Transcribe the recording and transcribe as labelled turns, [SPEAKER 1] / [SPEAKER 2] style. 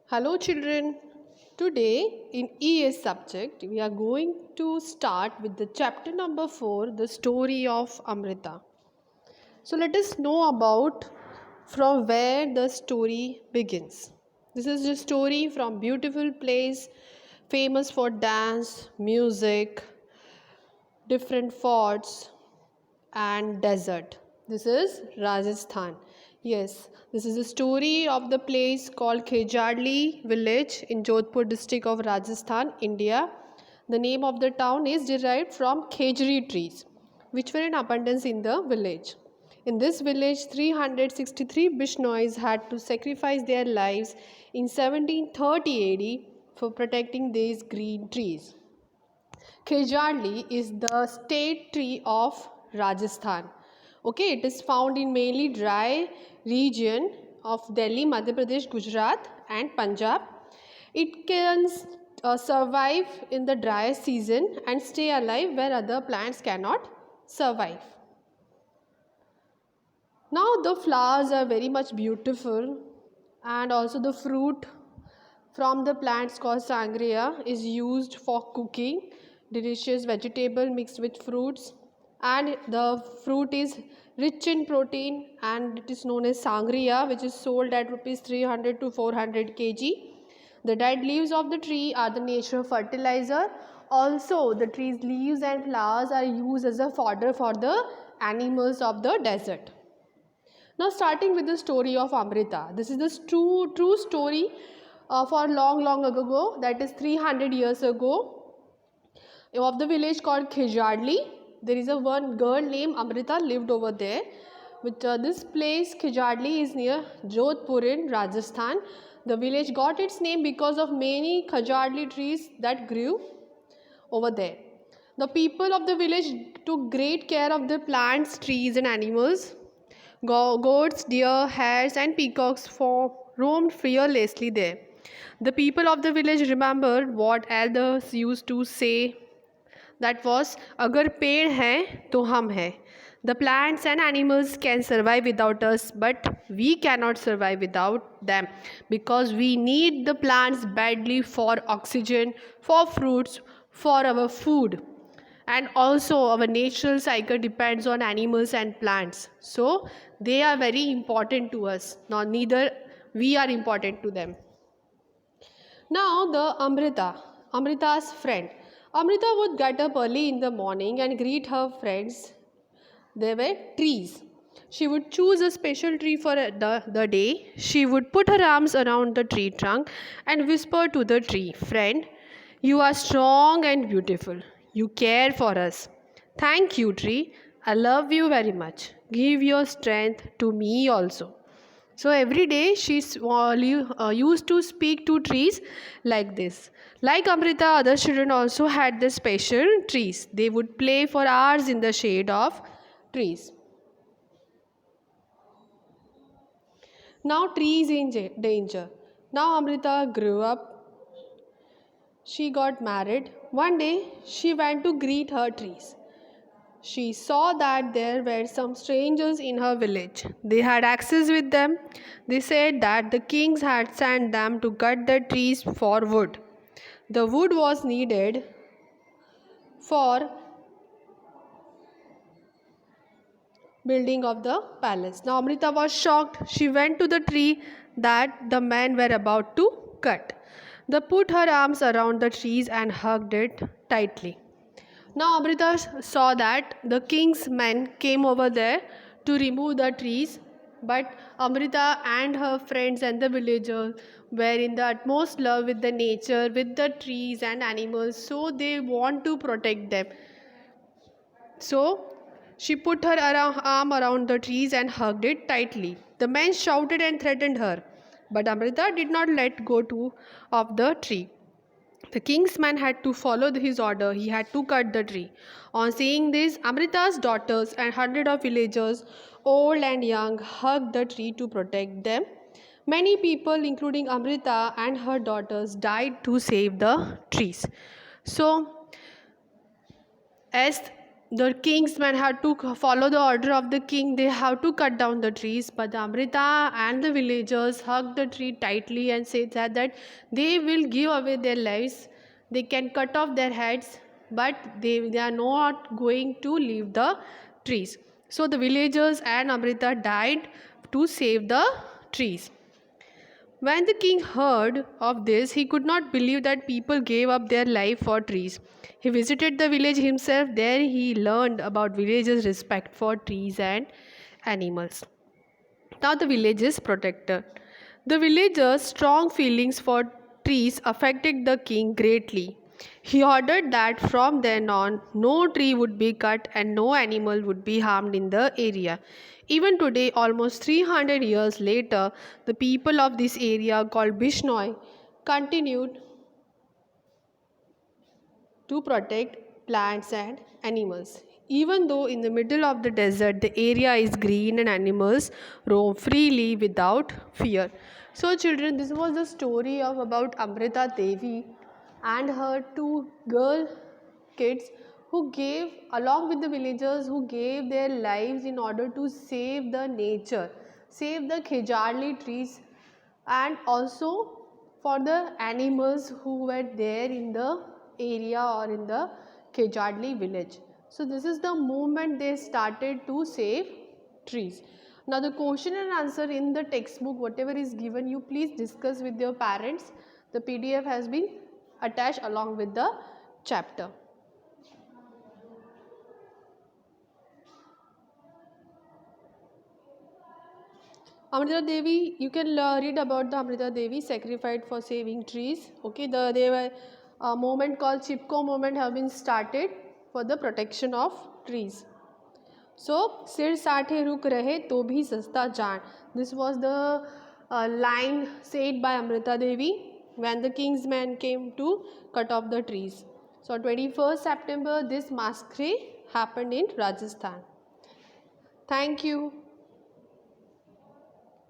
[SPEAKER 1] Hello children. Today in ES subject we are going to start with the chapter number 4, the story of Amrita. So let us know about from where the story begins. This is the story from beautiful place famous for dance, music, different forts and desert. This is Rajasthan. Yes, this is a story of the place called Khejadli village in Jodhpur district of Rajasthan, India. The name of the town is derived from khejri trees, which were in abundance in the village. In this village, 363 Bishnois had to sacrifice their lives in 1730 AD for protecting these green trees. Khejadli is the state tree of Rajasthan. Okay, it is found in mainly dry region of Delhi, Madhya Pradesh, Gujarat and Punjab. It can survive in the dry season and stay alive where other plants cannot survive. Now the flowers are very much beautiful and also the fruit from the plants called sangria is used for cooking delicious vegetable mixed with fruits, and the fruit is rich in protein and it is known as sangria, which is sold at rupees 300 to 400 kg. The dead leaves of the tree are the natural fertilizer. Also the tree's leaves and flowers are used as a fodder for the animals of the desert. Now starting with the story of Amrita. This is the true story for long ago, that is 300 years ago, of the village called Khejadli. There is a one girl named Amrita lived over there. This place Khejadli is near Jodhpur in Rajasthan. The village got its name because of many khejadli trees that grew over there. The people of the village took great care of the plants, trees and animals. Goats, deer, hares and peacocks roamed fearlessly there. The people of the village remembered what elders used to say, that was, Agar ped hai to hum hai. The plants and animals can survive without us, but we cannot survive without them because we need the plants badly for oxygen, for fruits, for our food. And also our natural cycle depends on animals and plants, so they are very important to us, not neither we are important to them. Now the Amrita's friend. Amrita would get up early in the morning and greet her friends. There were trees. She would choose a special tree for the day. She would put her arms around the tree trunk and whisper to the tree, "Friend, you are strong and beautiful. You care for us. Thank you, tree. I love you very much. Give your strength to me also." So every day she used to speak to trees like this. Like Amrita, other children also had the special trees. They would play for hours in the shade of trees. Now trees in danger. Now Amrita grew up. She got married. One day she went to greet her trees. She saw that there were some strangers in her village. They had axes with them. They said that the kings had sent them to cut the trees for wood. The wood was needed for building of the palace. Now Amrita was shocked. She went to the tree that the men were about to cut. They put her arms around the trees and hugged it tightly. Now Amrita saw that the king's men came over there to remove the trees, but Amrita and her friends and the villagers were in the utmost love with the nature, with the trees and animals, so they want to protect them. So she put her arm around the trees and hugged it tightly. The men shouted and threatened her, but Amrita did not let go of the tree. The king's man had to follow his order. He had to cut the tree. On seeing this, Amrita's daughters and hundreds of villagers, old and young, hugged the tree to protect them. Many people, including Amrita and her daughters, died to save the trees. So, as the king's men had to follow the order of the king. They have to cut down the trees, but the Amrita and the villagers hugged the tree tightly and said that they will give away their lives. They can cut off their heads, but they are not going to leave the trees. So the villagers and Amrita died to save the trees. When the king heard of this, he could not believe that people gave up their life for trees. He visited the village himself. There he learned about villagers' respect for trees and animals. Now the village is protected. The villagers' strong feelings for trees affected the king greatly. He ordered that from then on no tree would be cut and no animal would be harmed in the area. Even today, almost 300 years later, the people of this area called Bishnoi continued to protect plants and animals. Even though in the middle of the desert the area is green and animals roam freely without fear. So children, this was the story of about Amrita Devi and her two girl kids who gave, along with the villagers, who gave their lives in order to save the nature, save the Khejarli trees, and also for the animals who were there in the area or in the Kejadli village. So this is the movement they started to save trees. Now the question and answer in the textbook, whatever is given, you please discuss with your parents. The PDF has been attached along with the chapter. Amrita Devi, you can read about the Amrita Devi sacrificed for saving trees. Okay, they were a movement called Chipko movement have been started for the protection of trees. So, सिर साठे रुक रहे तो भी सस्ता जान. This was the line said by Amrita Devi when the king's men came to cut off the trees. So, 21st September, this masquerade happened in Rajasthan. Thank you.